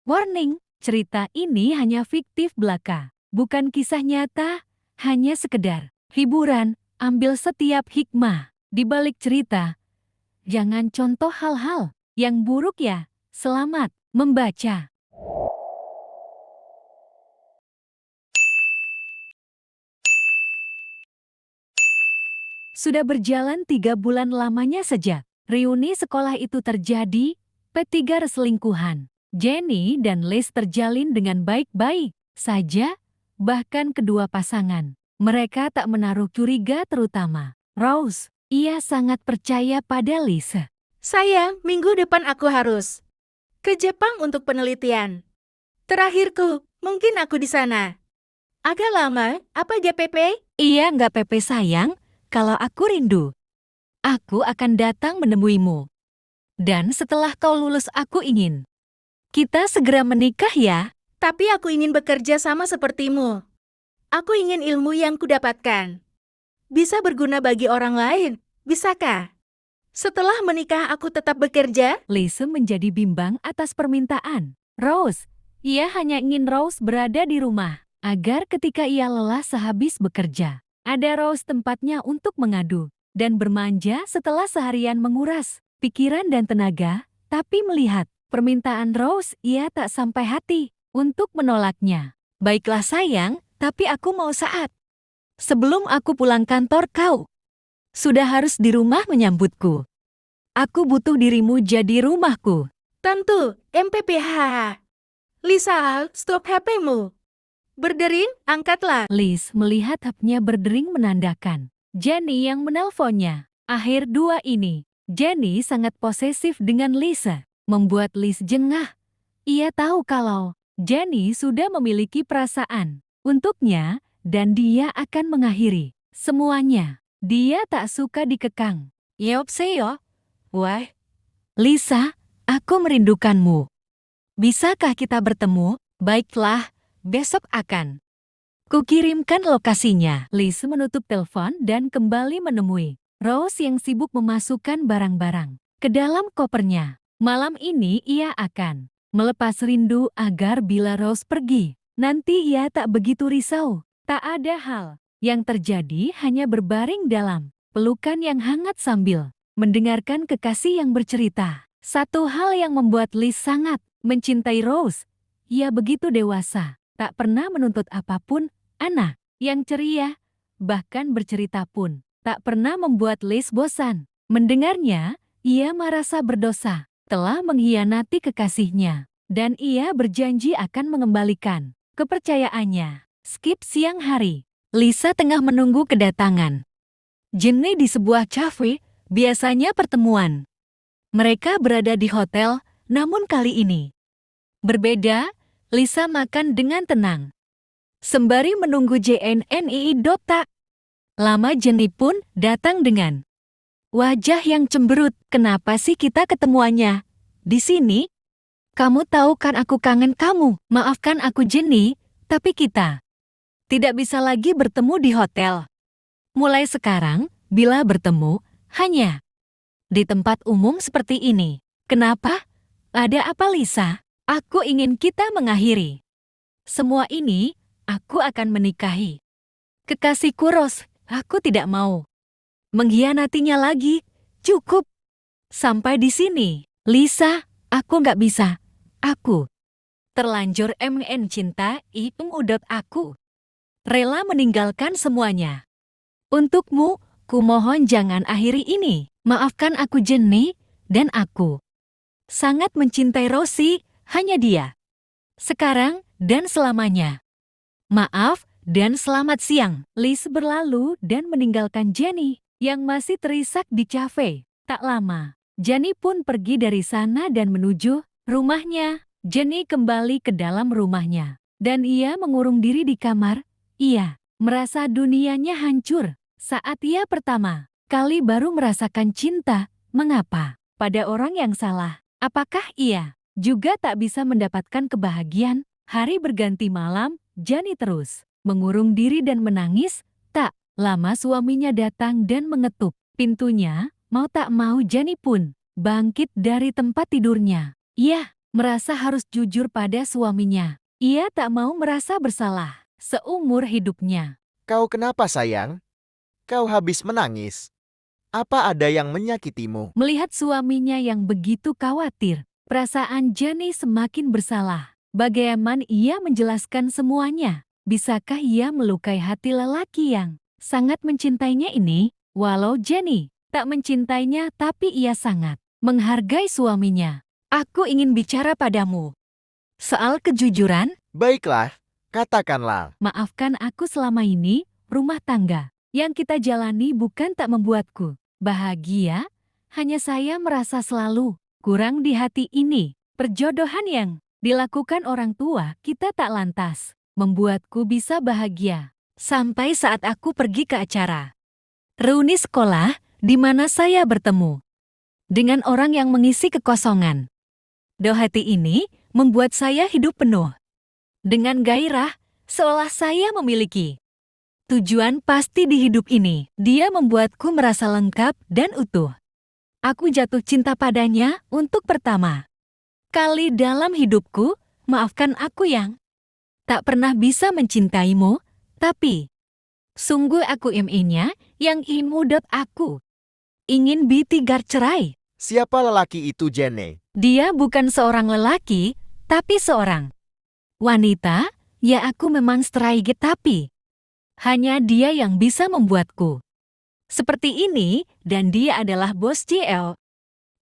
Warning, cerita ini hanya fiktif belaka, bukan kisah nyata, hanya sekedar hiburan. Ambil setiap hikmah di balik cerita. Jangan contoh hal-hal yang buruk ya. Selamat membaca. Sudah berjalan 3 bulan lamanya sejak reuni sekolah itu terjadi, P3 selingkuhan. Jenny dan Liz terjalin dengan baik-baik saja, bahkan kedua pasangan. Mereka tak menaruh curiga terutama Rose. Ia sangat percaya pada Liz. Sayang, minggu depan aku harus ke Jepang untuk penelitian. Terakhirku, mungkin aku di sana. Agak lama, apa JPP? Iya nggak Pepe sayang, kalau aku rindu. Aku akan datang menemuimu. Dan setelah kau lulus aku ingin kita segera menikah ya. Tapi aku ingin bekerja sama sepertimu. Aku ingin ilmu yang kudapatkan bisa berguna bagi orang lain, bisakah? Setelah menikah aku tetap bekerja? Lise menjadi bimbang atas permintaan Rose. Ia hanya ingin Rose berada di rumah, agar ketika ia lelah sehabis bekerja, ada Rose tempatnya untuk mengadu dan bermanja setelah seharian menguras pikiran dan tenaga. Tapi melihat permintaan Rose, ia tak sampai hati untuk menolaknya. Baiklah sayang, tapi aku mau saat sebelum aku pulang kantor kau sudah harus di rumah menyambutku. Aku butuh dirimu jadi rumahku. Tentu, MPPH. Lisa, stop HP-mu. Berdering, angkatlah. Liz melihat HP-nya berdering menandakan Jenny yang menelponnya. Akhir dua ini, Jenny sangat posesif dengan Lisa, membuat Liz jengah. Ia tahu kalau Jenny sudah memiliki perasaan untuknya dan dia akan mengakhiri semuanya. Dia tak suka dikekang. Yeopseyo. Wah, Lisa, aku merindukanmu. Bisakah kita bertemu? Baiklah, besok akan kukirimkan lokasinya. Liz menutup telepon dan kembali menemui Rose yang sibuk memasukkan barang-barang ke dalam kopernya. Malam ini ia akan melepas rindu agar bila Rose pergi, nanti ia tak begitu risau. Tak ada hal yang terjadi, hanya berbaring dalam pelukan yang hangat sambil mendengarkan kekasih yang bercerita. Satu hal yang membuat Liz sangat mencintai Rose, ia begitu dewasa, tak pernah menuntut apapun, anak yang ceria, bahkan bercerita pun tak pernah membuat Liz bosan. Mendengarnya, ia merasa berdosa, telah mengkhianati kekasihnya, dan ia berjanji akan mengembalikan kepercayaannya. Skip siang hari, Lisa tengah menunggu kedatangan Jenny di sebuah cafe, biasanya pertemuan mereka berada di hotel, namun kali ini berbeda. Lisa makan dengan tenang sembari menunggu JNNI. Tak lama Jenny pun datang dengan wajah yang cemberut. Kenapa sih kita ketemuannya di sini? Kamu tahu kan aku kangen kamu. Maafkan aku Jenny, tapi kita tidak bisa lagi bertemu di hotel. Mulai sekarang, bila bertemu, hanya di tempat umum seperti ini. Kenapa? Ada apa Lisa? Aku ingin kita mengakhiri semua ini. Aku akan menikahi kekasihku Rose. Aku tidak mau mengkhianatinya lagi. Cukup. Sampai di sini. Lisa, aku nggak bisa. Aku terlanjur cinta. Aku rela meninggalkan semuanya untukmu. Kumohon jangan akhiri ini. Maafkan aku Jenny, dan aku sangat mencintai Rosie, hanya dia. Sekarang dan selamanya. Maaf dan selamat siang. Liz berlalu dan meninggalkan Jenny yang masih terisak di cafe. Tak lama, Jenny pun pergi dari sana dan menuju rumahnya. Jenny kembali ke dalam rumahnya dan ia mengurung diri di kamar. Ia merasa dunianya hancur saat ia pertama kali baru merasakan cinta. Mengapa? Pada orang yang salah. Apakah ia juga tak bisa mendapatkan kebahagiaan? Hari berganti malam, Jenny terus mengurung diri dan menangis. Tak lama suaminya datang dan mengetuk pintunya. Mau tak mau Jenny pun bangkit dari tempat tidurnya. Ia merasa harus jujur pada suaminya. Ia tak mau merasa bersalah seumur hidupnya. Kau kenapa sayang? Kau habis menangis. Apa ada yang menyakitimu? Melihat suaminya yang begitu khawatir, perasaan Jenny semakin bersalah. Bagaimana ia menjelaskan semuanya? Bisakah ia melukai hati lelaki yang sangat mencintainya ini? Walau Jenny tak mencintainya, tapi ia sangat menghargai suaminya. Aku ingin bicara padamu soal kejujuran. Baiklah, katakanlah. Maafkan aku selama ini, rumah tangga yang kita jalani bukan tak membuatku bahagia, hanya saya merasa selalu kurang di hati ini. Perjodohan yang dilakukan orang tua kita tak lantas membuatku bisa bahagia. Sampai saat aku pergi ke acara reuni sekolah, di mana saya bertemu dengan orang yang mengisi kekosongan. Hati ini membuat saya hidup penuh dengan gairah, seolah saya memiliki tujuan pasti di hidup ini. Dia membuatku merasa lengkap dan utuh. Aku jatuh cinta padanya untuk pertama kali dalam hidupku. Maafkan aku yang tak pernah bisa mencintaimu, tapi sungguh aku nya yang imudot aku ingin bitigar cerai. Siapa lelaki itu, Jenny? Dia bukan seorang lelaki, tapi seorang wanita. Ya, aku memang straight, tapi hanya dia yang bisa membuatku seperti ini, dan dia adalah bos JL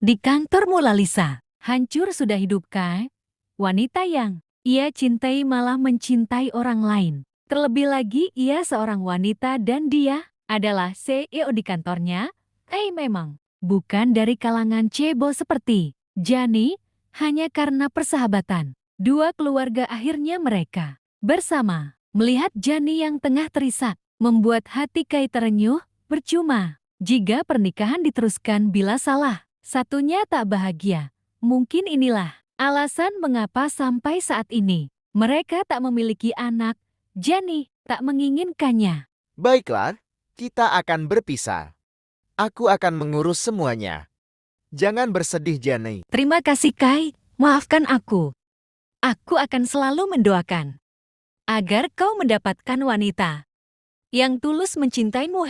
di kantor Mona Lisa. Hancur sudah hidup Kai. Wanita yang ia cintai malah mencintai orang lain. Terlebih lagi ia seorang wanita dan dia adalah CEO di kantornya. Memang bukan dari kalangan cebol seperti Jenny, hanya karena persahabatan. Dua keluarga akhirnya mereka bersama. Melihat Jenny yang tengah terisak, membuat hati Kai terenyuh. Percuma jika pernikahan diteruskan bila salah satunya tak bahagia. Mungkin inilah alasan mengapa sampai saat ini mereka tak memiliki anak. Jenny tak menginginkannya. Baiklah, kita akan berpisah. Aku akan mengurus semuanya. Jangan bersedih, Jenny. Terima kasih Kai, maafkan aku. Aku akan selalu mendoakan agar kau mendapatkan wanita yang tulus mencintaimu.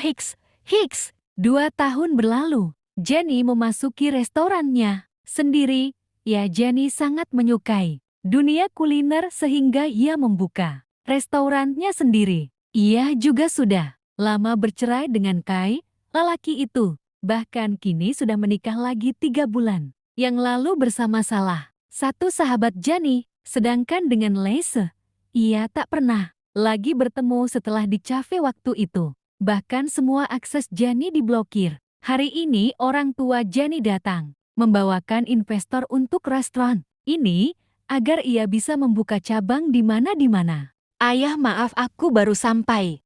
Hicks, 2 tahun berlalu. Jenny memasuki restorannya sendiri. Ya, Jenny sangat menyukai dunia kuliner sehingga ia membuka restorannya sendiri. Ia juga sudah lama bercerai dengan Kai, lelaki itu. Bahkan kini sudah menikah lagi 3 bulan. Yang lalu bersama salah satu sahabat Jenny. Sedangkan dengan Lise, ia tak pernah lagi bertemu setelah di cafe waktu itu. Bahkan semua akses Jenny diblokir. Hari ini orang tua Jenny datang, membawakan investor untuk restoran ini agar ia bisa membuka cabang di mana-mana. Ayah, maaf aku baru sampai.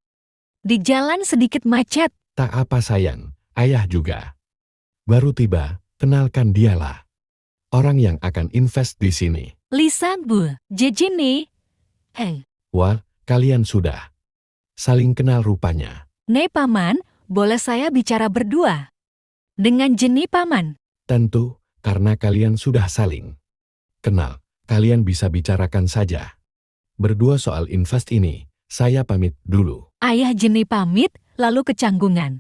Di jalan sedikit macet. Tak apa sayang, ayah juga. Baru tiba, kenalkan dialah orang yang akan invest di sini. Lisa, Bu, Jenny. Wah, kalian sudah saling kenal rupanya. Paman, boleh saya bicara berdua dengan Jenny, Paman? Tentu, karena kalian sudah saling kenal, kalian bisa bicarakan saja. Berdua soal invest ini, saya pamit dulu. Ayah Jenny pamit, lalu kecanggungan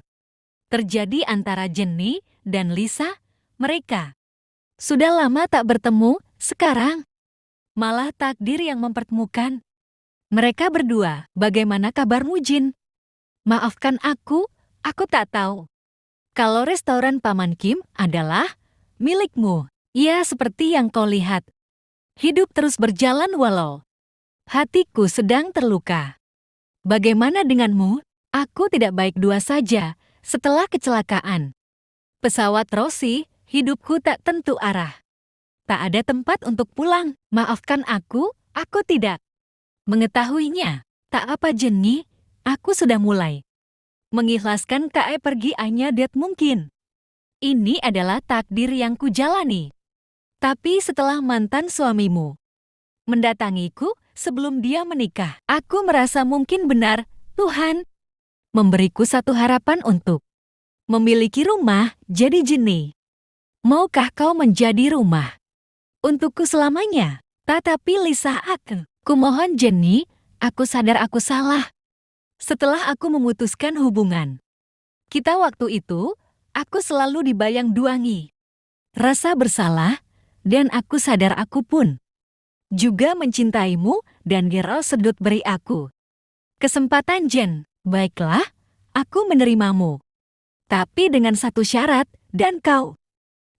terjadi antara Jenny dan Lisa. Mereka sudah lama tak bertemu, sekarang malah takdir yang mempertemukan mereka berdua. Bagaimana kabarmu, Jin? Maafkan aku tak tahu kalau restoran Paman Kim adalah milikmu. Ya, seperti yang kau lihat. Hidup terus berjalan walau hatiku sedang terluka. Bagaimana denganmu? Aku tidak baik dua saja. Setelah kecelakaan pesawat Rosie, hidupku tak tentu arah. Tak ada tempat untuk pulang. Maafkan aku tidak mengetahuinya. Tak apa Jenny, aku sudah mulai mengikhlaskan pergi hanya det mungkin. Ini adalah takdir yang kujalani. Tapi setelah mantan suamimu mendatangiku sebelum dia menikah, aku merasa mungkin benar Tuhan memberiku satu harapan untuk memiliki rumah. Jadi Jenny, maukah kau menjadi rumah Untukku selamanya. Tetapi Lisa kumohon Jenny, aku sadar aku salah. Setelah aku memutuskan hubungan kita waktu itu, aku selalu dibayang-duangi rasa bersalah, dan aku sadar aku pun juga mencintaimu dan Gerald sedut beri aku kesempatan Jen. Baiklah, aku menerimamu. Tapi dengan satu syarat, dan kau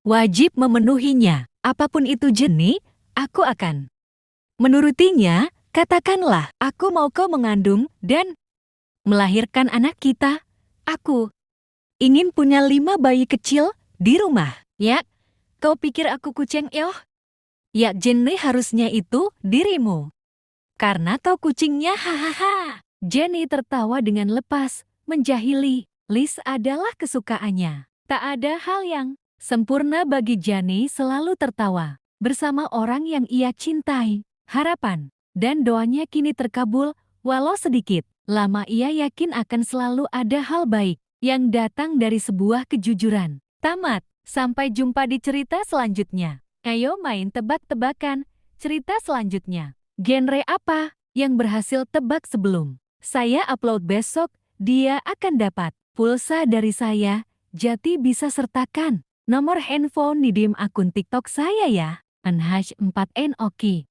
wajib memenuhinya. Apapun itu Jenny, aku akan menurutinya. Katakanlah, aku mau kau mengandung dan melahirkan anak kita. Aku ingin punya 5 bayi kecil di rumah. Ya, kau pikir aku kucing yoh? Ya Jenny, harusnya itu dirimu. Karena kau kucingnya, hahaha. Jenny tertawa dengan lepas, menjahili. Liz adalah kesukaannya. Tak ada hal yang sempurna bagi Jenny selalu tertawa bersama orang yang ia cintai. Harapan dan doanya kini terkabul, walau sedikit. Lama ia yakin akan selalu ada hal baik yang datang dari sebuah kejujuran. Tamat. Sampai jumpa di cerita selanjutnya. Ayo main tebak-tebakan. Cerita selanjutnya. Genre apa yang berhasil tebak sebelum saya upload besok? Dia akan dapat pulsa dari saya. Jadi bisa sertakan nomor handphone di DM akun TikTok saya ya. _4n Oki.